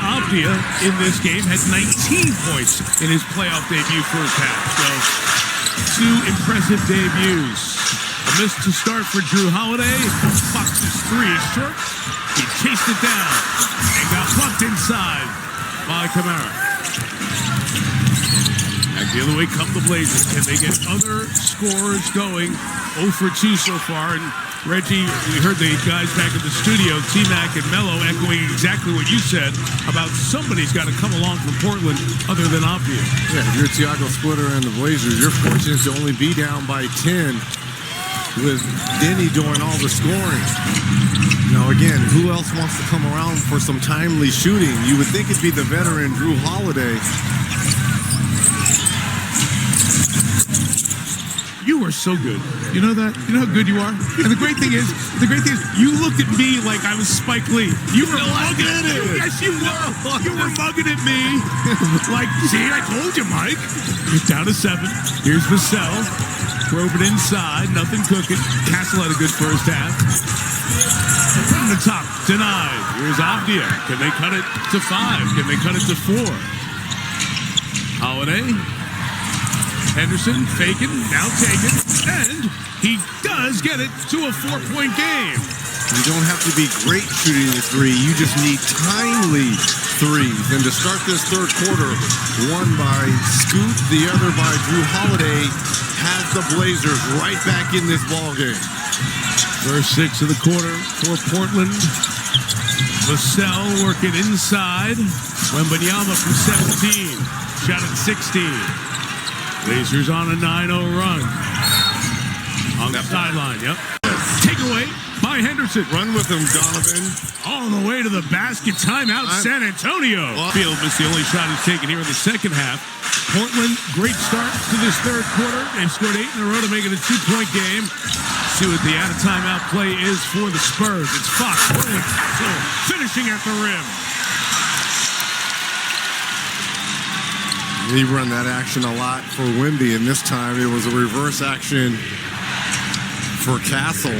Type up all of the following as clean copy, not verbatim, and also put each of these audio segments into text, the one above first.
Avdia in this game had 19 points in his playoff debut first half. So, two impressive debuts. A miss to start for Drew Holiday. Fox's three is short. He chased it down and got bumped inside by Kamara. Back the other way come the Blazers. Can they get other scores going? 0 for 2 so far. And Reggie, we heard the guys back at the studio, T-Mac and Melo, echoing exactly what you said about somebody's got to come along from Portland other than Avdia. Yeah, if you're Thiago Splitter and the Blazers, you're fortunate to only be down by 10 with Denny doing all the scoring. Now, again, who else wants to come around for some timely shooting? You would think it'd be the veteran Drew Holiday. You are so good. You know that? You know how good you are? And the great thing is, you looked at me like I was Spike Lee. You were mugging at it. Yes, you were. You were mugging at me. Like, see, I told you, Mike. He's down to 7. Here's Vassell. Drove it inside. Nothing cooking. Castle had a good first half. From the top. Denied. Here's Avdia. Can they cut it to 5? Can they cut it to 4? Holiday. Henderson faking, now taken, and he does get it to a 4-point game. You don't have to be great shooting the three. You just need timely threes. And to start this third quarter, one by Scoot, the other by Drew Holiday, has the Blazers right back in this ballgame. First 6 of the quarter for Portland. Vassell working inside. Wembanyama from 17. Shot at 16. Blazers on a 9-0 run. On the sideline, yep. Takeaway by Henderson. Run with him, Donovan. All the way to the basket. Timeout, San Antonio. Field missed the only shot he's taken here in the second half. Portland, great start to this third quarter. They've scored 8 in a row to make it a 2-point game. See what the out-of-timeout play is for the Spurs. It's Fox, Portland, Castle, finishing at the rim. He run that action a lot for Wemby, and this time it was a reverse action for Castle.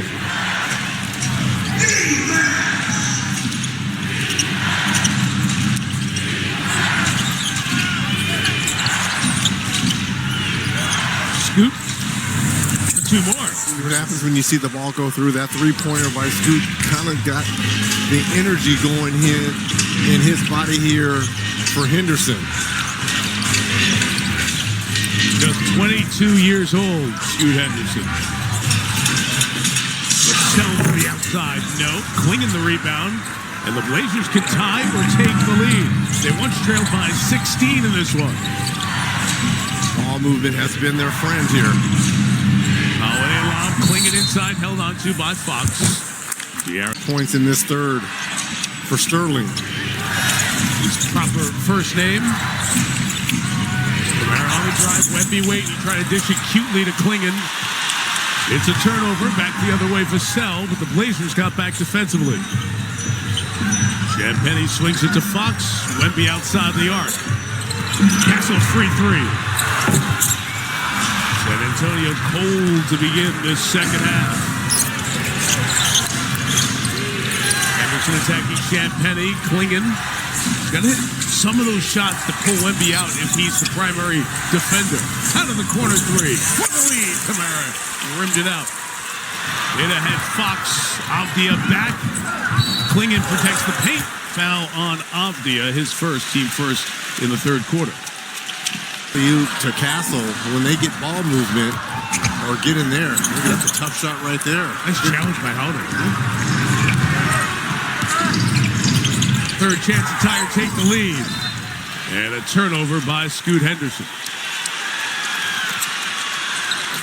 Scoop for 2 more. See what happens when you see the ball go through. That three-pointer by Scoot kind of got the energy going here in his body here for Henderson. Just 22 years old, Scoot Henderson. Vassell to the outside, no. Clinging the rebound, and the Blazers can tie or take the lead. They once trailed by 16 in this one. Ball movement has been their friend here. Holiday lob, clinging inside, held on to by Fox. Points in this third for Sterling. His proper first name. On the drive, Wemby waiting, trying to dish it cutely to Klingon. It's a turnover, back the other way for Vassell, but the Blazers got back defensively. Champagnie swings it to Fox, Wemby outside the arc. Castle free 3. San Antonio cold to begin this second half. Henderson attacking Champagnie, Klingon. He's got to hit some of those shots to pull Wemby out if he's the primary defender. Out of the corner 3. For the lead, Kamara rimmed it out. In ahead, Fox. Avdia back. Klingon protects the paint. Foul on Avdia, his first, team first in the third quarter. You to Castle, when they get ball movement or get in there, that's a tough shot right there. Nice challenge by Holiday. Third chance to tie or take the lead. And a turnover by Scoot Henderson.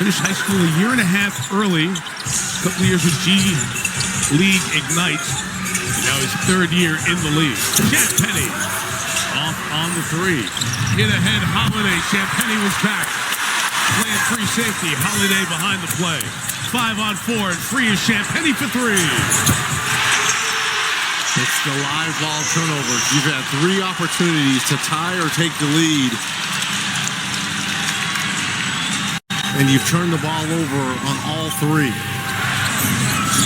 Finished high school a year and a half early. A couple of years with G League Ignite. Now his third year in the league. Champagnie off on the 3. Hit ahead, Holiday. Champagnie was back. Playing free safety. Holiday behind the play. 5 on 4 and free is Champagnie for 3. It's the live ball turnovers. You've had 3 opportunities to tie or take the lead. And you've turned the ball over on all 3.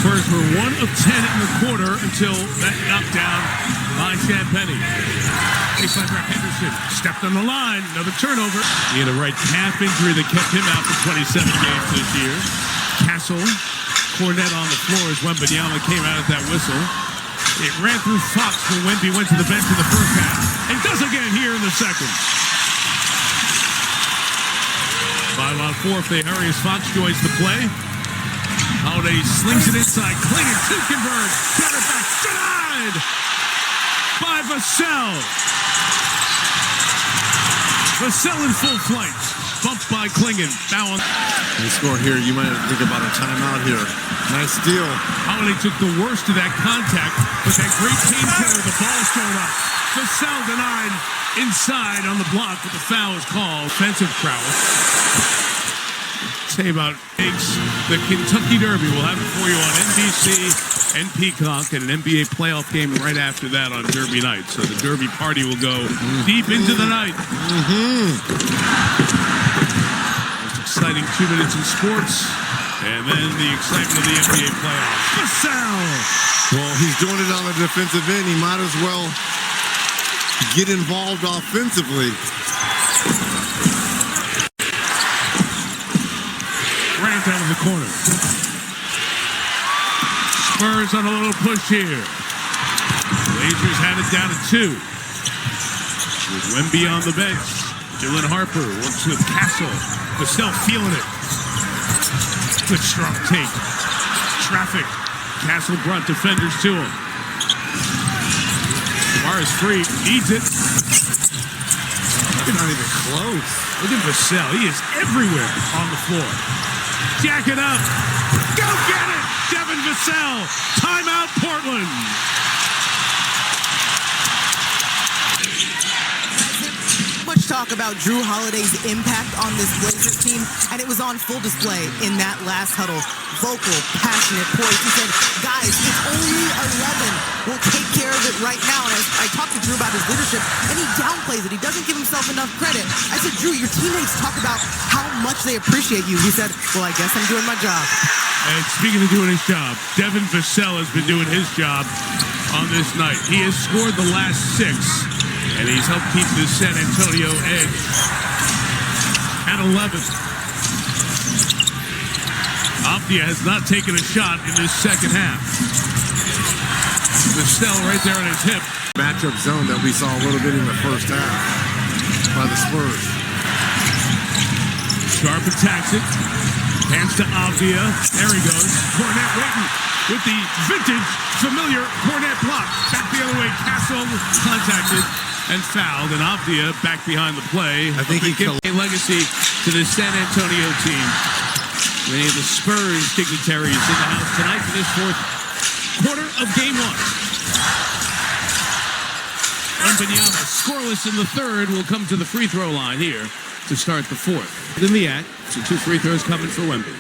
Spurs were 1 of 10 in the quarter until that knockdown by Champagny. Baseline for Henderson. Stepped on the line. Another turnover. He had a right calf injury that kept him out for 27 games this year. Castle. Cornette on the floor as Wembanyama came out at that whistle. It ran through Fox when Wemby went to the bench in the first half. And does again here in the second. 5-on-4 if they hurry as Fox joins the play. Holiday slings it inside. Clingan to convert. Get it back. Denied by Vassell. Vassell in full flight. Bumped by Clingan. Foul. You score here, you might think about a timeout here. Nice steal. Holiday took the worst of that contact, but that great team killer, the ball showed up. Vassell denied inside on the block, but the foul is called. Offensive prowess. Say about the Kentucky Derby. We'll have it for you on NBC and Peacock, and an NBA playoff game right after that on Derby night. So the Derby party will go deep into the night. Most exciting 2 minutes in sports, and then the excitement of the NBA playoffs. Vassell! Well, he's doing it on the defensive end. He might as well get involved offensively. Right down in the corner. Spurs on a little push here. Blazers had it down to 2. With Wemby on the bench. Dylan Harper works with Castle. Vassell feeling it. Good strong take. Traffic. Castle brought defenders to him. Lamar is free. Needs it. Not even close. Look at Vassell. He is everywhere on the floor. Jack it up. Go get it. Devin Vassell. Timeout, Portland. Much talk about Drew Holiday's impact on this Blazers team, and it was on full display in that last huddle. Vocal, passionate, poised. He said, guys, it's only 11. We'll take care of it right now. And I talked to Drew about his leadership, and he downplays it. He doesn't give himself enough credit. I said, Drew, your teammates talk about how much they appreciate you. He said, well, I guess I'm doing my job. And speaking of doing his job, Devin Vassell has been doing his job on this night. He has scored the last 6, and he's helped keep the San Antonio edge at 11. Optia has not taken a shot in this second half. Vassell right there on his hip. Matchup zone that we saw a little bit in the first half by the Spurs. Sharp attacks it. Hands to Avdia. There he goes. Cornette waiting with the vintage, familiar Cornette block. Back the other way. Castle contacted and fouled. And Avdia back behind the play. I think he gives a legacy to the San Antonio team. Many of the Spurs dignitaries in the house tonight for this fourth quarter of Game 1. Wembanyama, scoreless in the third, will come to the free throw line here to start the fourth. In the act, so 2 free throws coming for Wemby.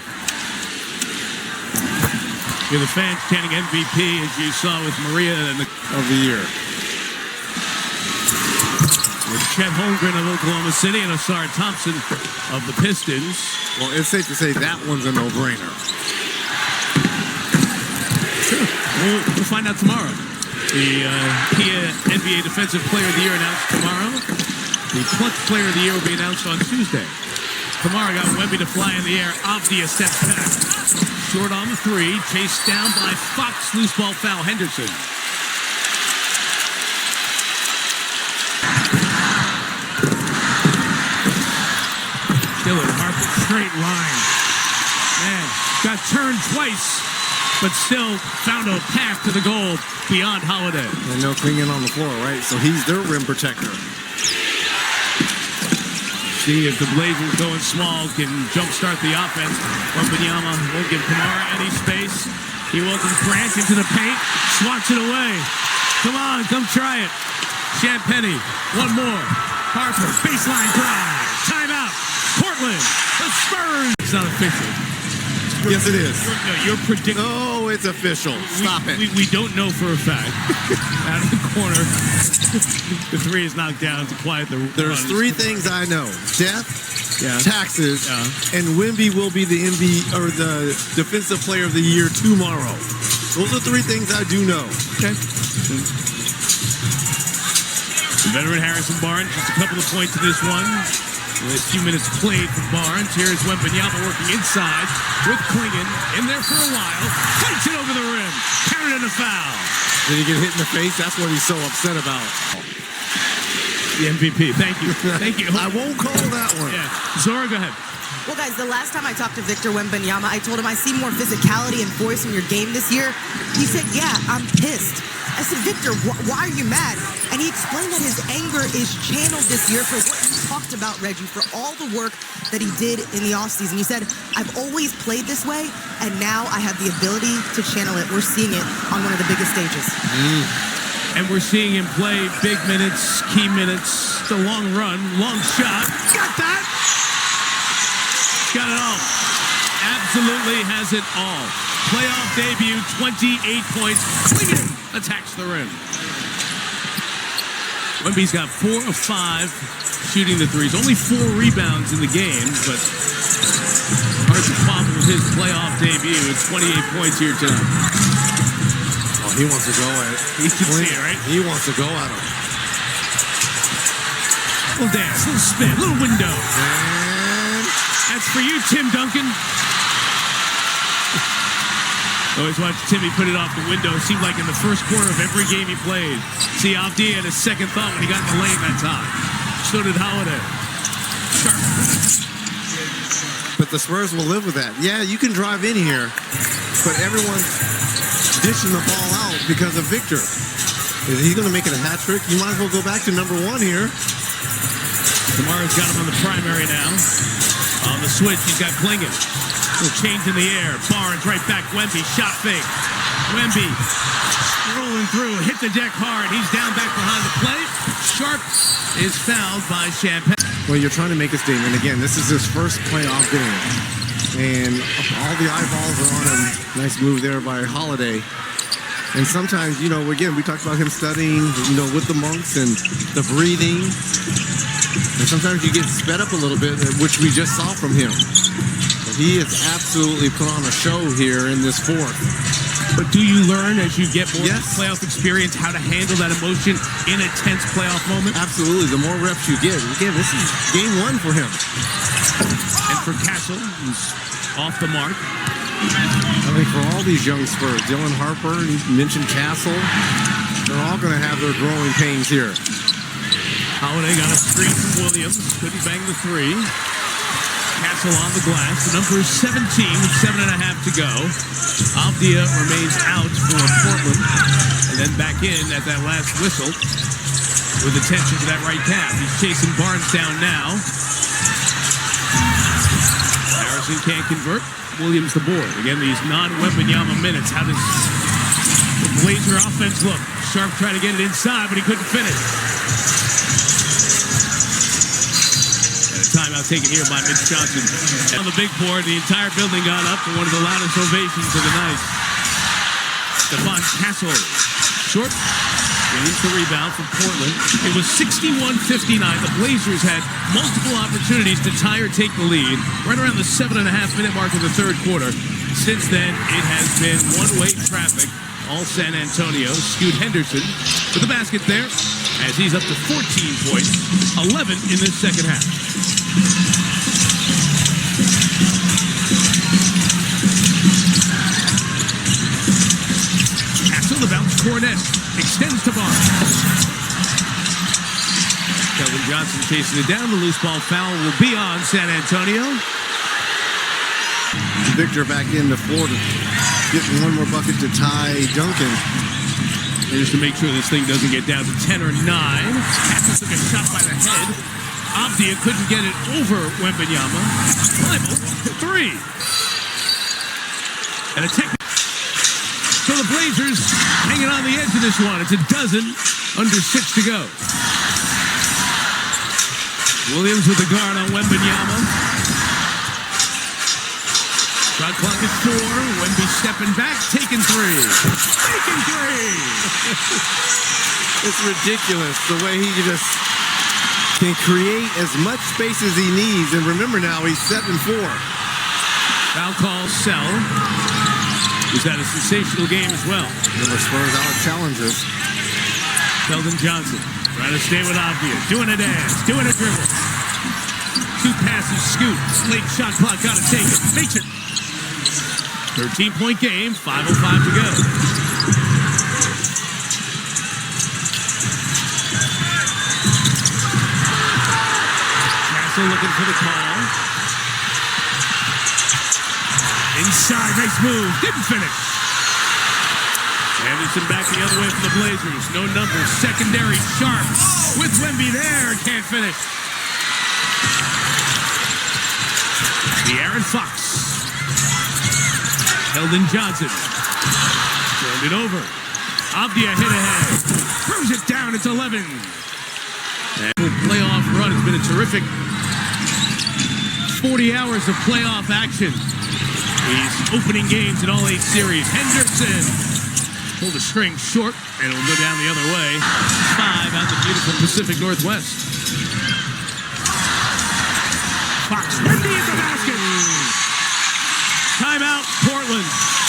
Here the fans chanting MVP, as you saw with Maria of the year. With Chet Holmgren of Oklahoma City and Asar Thompson of the Pistons. Well, it's safe to say that one's a no-brainer. Sure. We'll find out tomorrow. The NBA Defensive Player of the Year announced tomorrow. The Clutch Player of the Year will be announced on Tuesday. Kamara got Wemby to fly in the air. Avdia steps back. Short on the 3. Chased down by Fox. Loose ball foul. Henderson. Dylan Harper, straight line. Man, got turned twice, but still found a path to the goal beyond Holiday. And no Clingan on the floor, right? So he's their rim protector. See if the Blazers going small can jumpstart the offense. Wembanyama won't give Kamara any space. He welcomes Grant into the paint, swats it away. Come on, come try it. Champagny, one more. Harper, baseline drive. Timeout. Portland, the Spurs. It's not official. Yes, it is. You're predicting. Oh, it's official. Stop it. We don't know for a fact. Out of the corner, the 3 is knocked down to quiet the. There's 3 things I know: death, taxes, and Wemby will be the the Defensive Player of the Year tomorrow. Those are three things I do know. Okay. The veteran Harrison Barnes, just a couple of points in this one. With a few minutes played for Barnes. Here's Wembanyama working inside with Klingon. In there for a while. Takes it over the rim. Counted in a foul. Did he get hit in the face? That's what he's so upset about. The MVP. Thank you. Thank you. I won't call that one. Yeah. Zora, go ahead. Well, guys, the last time I talked to Victor Wembanyama, I told him I see more physicality and force in your game this year. He said, yeah, I'm pissed. I said, Victor, why are you mad? And he explained that his anger is channeled this year for what you talked about, Reggie, for all the work that he did in the offseason. He said, I've always played this way, and now I have the ability to channel it. We're seeing it on one of the biggest stages. And we're seeing him play big minutes, key minutes, the long run, long shot. Got that! Got it all. Absolutely has it all. Playoff debut, 28 points. Klingon attacks the rim. Wemby's got 4 of 5 shooting the threes. Only 4 rebounds in the game, but hard to quibble with his playoff debut. It's 28 points here tonight. Oh, he wants to go at it. You can see it, right? He wants to go at him. Little dance, little spin, little window. And That's for you, Tim Duncan. Always watched Timmy put it off the window. It seemed like in the first quarter of every game he played. See, Avdia had a second thought when he got in the lane that time. So did Holiday. Sharp. but the Spurs will live with that. Yeah, you can drive in here, but everyone's dishing the ball out because of Victor. Is he going to make it a hat trick? You might as well go back to number 1 here. Kamara's got him on the primary now. On the switch, he's got Klingon. Little change in the air. Barnes right back. Wemby, shot fake. Wemby rolling through, hit the deck hard. He's down back behind the plate. Sharp is fouled by Champagne. Well, you're trying to make a statement. Again, this is his first playoff game. And all the eyeballs are on him. Nice move there by Holiday. And sometimes, again, we talked about him studying, with the monks and the breathing. And sometimes you get sped up a little bit, which we just saw from him. But he has absolutely put on a show here in this fourth. But do you learn as you get more Yes. playoff experience how to handle that emotion in a tense playoff moment? Absolutely. The more reps you get. Again, this is game 1 for him. And for Castle, who's off the mark. I think for all these young Spurs, Dylan Harper, you mentioned Castle, they're all going to have their growing pains here. Holiday got a screen from Williams. Couldn't bang the 3. Castle on the glass. The number is 17 with 7.5 to go. Avdia remains out for Portland. And then back in at that last whistle with attention to that right calf. He's chasing Barnes down now. Harrison can't convert. Williams the board. Again, these non-Wembanyama minutes. How does the Blazer offense look? Sharp tried to get it inside, but he couldn't finish. Timeout taken here by Mitch Johnson. On the big board, the entire building got up for one of the loudest ovations of the night. Stephon Castle, short, gains the rebound from Portland. It was 61-59. The Blazers had multiple opportunities to tie or take the lead right around the 7.5-minute mark of the third quarter. Since then, it has been one-way traffic. All San Antonio. Scoot Henderson with the basket there as he's up to 14 points, 11 in the second half. Castle, the bounce, Cornet extends to Barnes. Kelvin Johnson chasing it down. The loose ball foul will be on San Antonio. Victor back into Florida, getting one more bucket to tie Duncan. Just to make sure this thing doesn't get down to 10 or 9. Castle took a shot by the head. Avdia couldn't get it over Wembanyama. Bible, 3. And a technique. So the Blazers hanging on the edge of this one. It's a dozen under 6 to go. Williams with the guard on Wembanyama. Shot clock at 4. Wemby stepping back, taking 3. Taking 3. It's ridiculous the way he just can create as much space as he needs. And remember now, he's 7-4. Foul call, Sell. He's had a sensational game as well. Remember, Spurs out challenges. Keldon Johnson trying to stay with Avdia. Doing a dance, doing a dribble. 2 passes, scoot. Late shot clock, gotta take it. Makes it. 13-point game, 5:05 to go. Castle looking for the call. Inside, nice move. Didn't finish. Anderson back the other way for the Blazers. No numbers. Secondary sharp. With Wemby there. Can't finish. The Aaron Fox. Keldon Johnson. Turned it over. Avdia hit ahead. Throws it down. It's 11. And the playoff run has been a terrific 40 hours of playoff action. He's opening games in all 8 series. Henderson pulled the string short, and it will go down the other way. 5 out the beautiful Pacific Northwest. Fox, Wemby at the basket. Timeout, Portland.